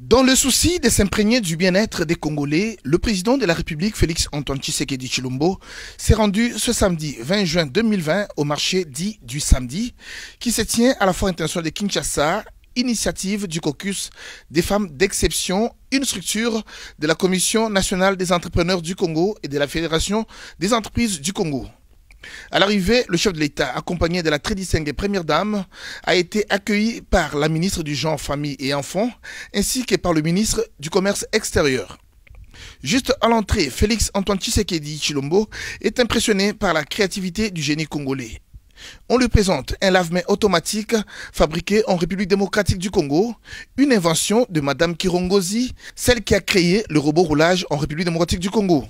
Dans le souci de s'imprégner du bien-être des Congolais, le président de la République, Félix Antoine Tshisekedi Tshilombo, s'est rendu ce samedi 20 juin 2020 au marché dit du samedi, qui se tient à la Foire internationale de Kinshasa, initiative du caucus des femmes d'exception, une structure de la Commission nationale des entrepreneurs du Congo et de la Fédération des entreprises du Congo. À l'arrivée, le chef de l'État, accompagné de la très distinguée première dame, a été accueilli par la ministre du Genre, Famille et Enfants, ainsi que par le ministre du Commerce extérieur. Juste à l'entrée, Félix Antoine Tshisekedi Tshilombo est impressionné par la créativité du génie congolais. On lui présente un lave-mains automatique fabriqué en République démocratique du Congo, une invention de Madame Kirongozi, celle qui a créé le robot roulage en République démocratique du Congo.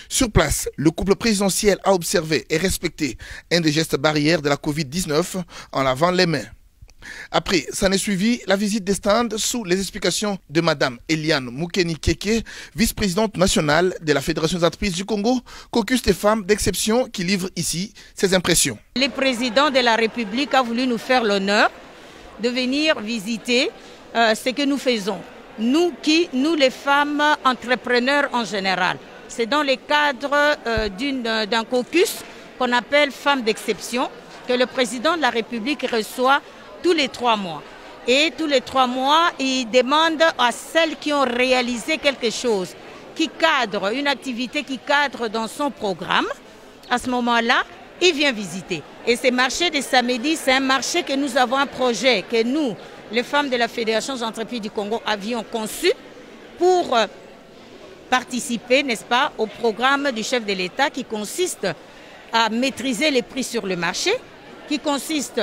Sur place, le couple présidentiel a observé et respecté un des gestes barrières de la Covid-19 en lavant les mains. Après, s'en est suivi la visite des stands sous les explications de Mme Eliane Moukeni Keke, vice-présidente nationale de la Fédération des entreprises du Congo, caucus des femmes d'exception qui livre ici ses impressions. Le président de la République a voulu nous faire l'honneur de venir visiter ce que nous faisons. Nous les femmes entrepreneurs en général. C'est dans le cadre d'un caucus qu'on appelle femmes d'exception que le président de la République reçoit tous les 3 mois. Et tous les 3 mois, il demande à celles qui ont réalisé quelque chose, qui cadre, une activité qui cadre dans son programme, à ce moment-là, il vient visiter. Et ce marché de samedi, c'est un marché que nous avons un projet que nous, les femmes de la Fédération des entreprises du Congo, avions conçu pour participer, n'est-ce pas, au programme du chef de l'État qui consiste à maîtriser les prix sur le marché, qui consiste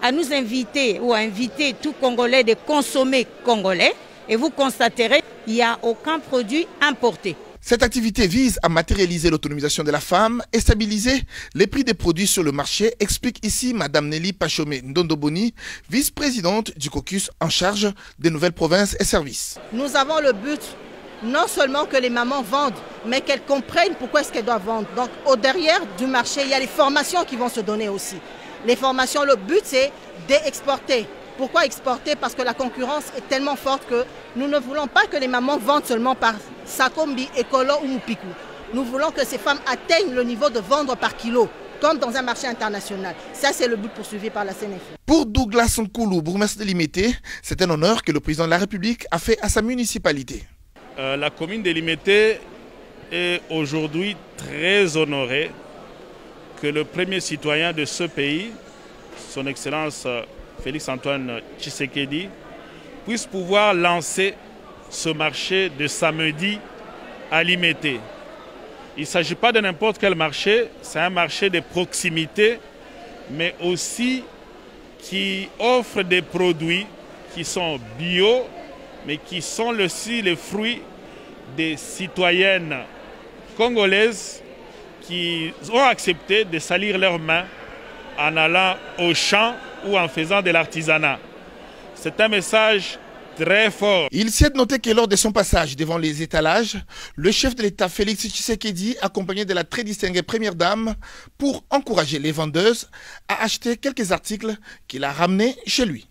à nous inviter ou à inviter tout Congolais de consommer congolais. Et vous constaterez qu'il n'y a aucun produit importé. Cette activité vise à matérialiser l'autonomisation de la femme et stabiliser les prix des produits sur le marché, explique ici Mme Nelly Pachomé Ndondoboni, vice-présidente du caucus en charge des nouvelles provinces et services. Nous avons le but non seulement que les mamans vendent, mais qu'elles comprennent pourquoi est-ce qu'elles doivent vendre. Donc au derrière du marché, il y a les formations qui vont se donner aussi. Les formations, le but c'est d'exporter. Pourquoi exporter? Parce que la concurrence est tellement forte que nous ne voulons pas que les mamans vendent seulement par Sakombi, Ekolo ou Mupiku. Nous voulons que ces femmes atteignent le niveau de vendre par kilo, comme dans un marché international. Ça, c'est le but poursuivi par la CNF. Pour Douglas Nkoulou, bourgmestre de Limete, c'est un honneur que le président de la République a fait à sa municipalité. La commune de Limete est aujourd'hui très honorée que le premier citoyen de ce pays, son Excellence Félix Antoine Tshisekedi, puisse pouvoir lancer ce marché de samedi à Limete. Il ne s'agit pas de n'importe quel marché, c'est un marché de proximité, mais aussi qui offre des produits qui sont bio, mais qui sont aussi les fruits des citoyennes congolaises qui ont accepté de salir leurs mains en allant au champ ou en faisant de l'artisanat. C'est un message très fort. Il s'est noté que lors de son passage devant les étalages, le chef de l'État Félix Tshisekedi, accompagné de la très distinguée première dame, pour encourager les vendeuses à acheter quelques articles qu'il a ramenés chez lui.